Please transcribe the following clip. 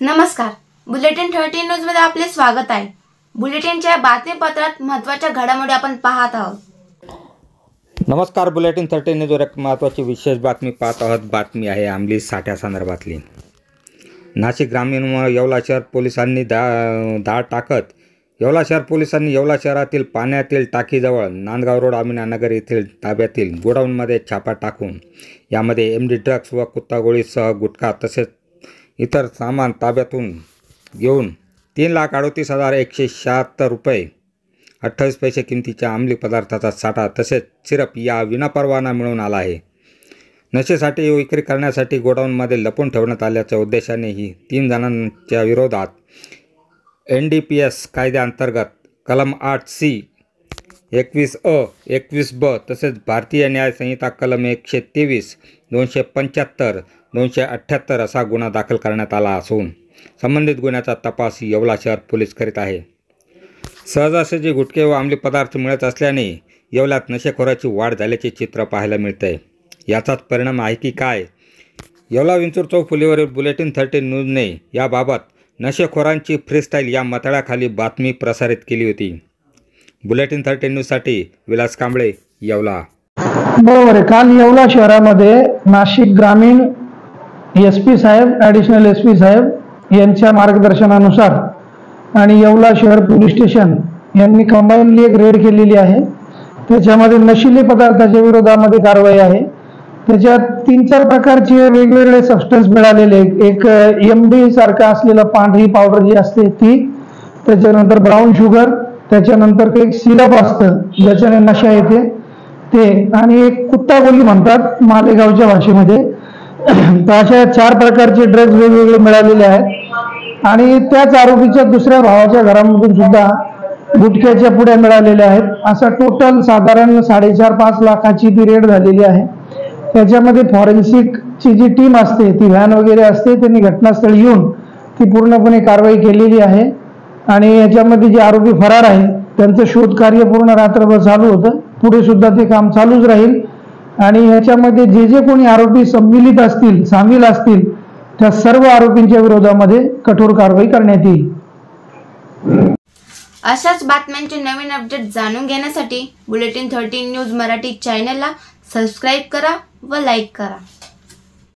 नमस्कार, bulletin 13 news मध्ये आपले स्वागत आहे। बुलेटिनच्या बातमीपत्रात महत्त्वाच्या घडामोडी आपण पाहत आहोत। नमस्कार, बुलेटिन 13 न्यूजवर एक महत्त्वाची विशेष बातमी पाहत आहोत। बातमी आहे अंमली साठ्यासंदर्भातली। नाशिक ग्रामीण व येवला शहर पोलिसांनी धाड टाकत येवला शहर पोलिसांनी येवला शहरातील पाण्यातील टाकीजवळ नांदगाव रोड अमीनानगर येथील ताब्यातील गोडाऊनमध्ये छापा टाकून यामध्ये MD ड्रग्ज व कुत्तागोळीसह गुटखा तसेच इतर सामान ताब्यातून घेऊन 3,38,176 रुपये 28 पैसे किमतीच्या अंमली पदार्थाचा साठा तसेच सिरप या विनापरवाना मिळून आला आहे। नशेसाठी विक्री करण्यासाठी गोडाऊनमध्ये लपून ठेवण्यात आल्याच्या उद्देशाने ही 3 जणांच्या विरोधात NDPS कायद्याअंतर्गत कलम 8C 21A 21B तसेच भारतीय न्याय संहिता कलम 123 275 278 असा गुन्हा दाखल करण्यात आला असून संबंधित गुन्ह्याचा तपास येवला शहर पोलीस करीत आहे। सहजासहजी गुटखे व अंमली पदार्थ मिळत असल्याने येवल्यात नशेखोराची वाढ झाल्याचे चित्र पाहायला मिळते। याचाच परिणाम आहे की काय? येवला विंचूर चौक फुलीवरील बुलेटिन 13 न्यूजने याबाबत नशेखोरांची फ्रीस्टाईल या मथळ्याखाली बातमी प्रसारित केली होती। बुलेटिन 13 न्यूजसाठी विलास कांबळे, येवला। बरोबर आहे। काल येवला शहरामध्ये नाशिक ग्रामीण SP साहेब, ॲडिशनल SP साहेब यांच्या मार्गदर्शनानुसार आणि येवला शहर पोलीस स्टेशन यांनी कंबाईनली एक रेड केलेली आहे। त्याच्यामध्ये नशिले पदार्थाच्या विरोधामध्ये कारवाई आहे। त्याच्यात 3-4 प्रकारचे वेगवेगळे सबस्टन्स मिळालेले, एक MD सारखा असलेला पांढरी पावडर जी असते ती, त्याच्यानंतर ब्राऊन शुगर, त्याच्यानंतर काही सिरप असतं ज्याच्याने नशा येते ते, आणि एक कुत्तागोली म्हणतात मालेगावच्या भाषेमध्ये। तर अशा 4 प्रकारचे ड्रग्ज वेगवेगळे मिळालेले आहेत आणि त्याच आरोपीच्या दुसऱ्या भावाच्या घरामधून सुद्धा गुटख्याच्या पुड्या मिळालेल्या आहेत। असा टोटल साधारण 4.5-5 लाखाची ती रेड झालेली आहे। त्याच्यामध्ये फॉरेन्सिकची जी टीम असते, ती व्हॅन वगैरे असते, त्यांनी घटनास्थळी येऊन ती पूर्णपणे कारवाई केलेली आहे आणि याच्यामध्ये जे आरोपी फरार आहे त्यांचं शोध कार्य पूर्ण रात्रभर चालू होतं। पुढे सुद्धा ते काम चालूच राहील आणि याच्यामध्ये जे कोणी आरोपी सामील असतील त्या सर्व आरोपींच्या विरोधामध्ये कठोर कारवाई करण्यात येईल। अशाच बातम्यांचे नवीन अपडेट जाणून घेण्यासाठी बुलेटिन 13 न्यूज मराठी चॅनलला सबस्क्राइब करा व लाईक करा।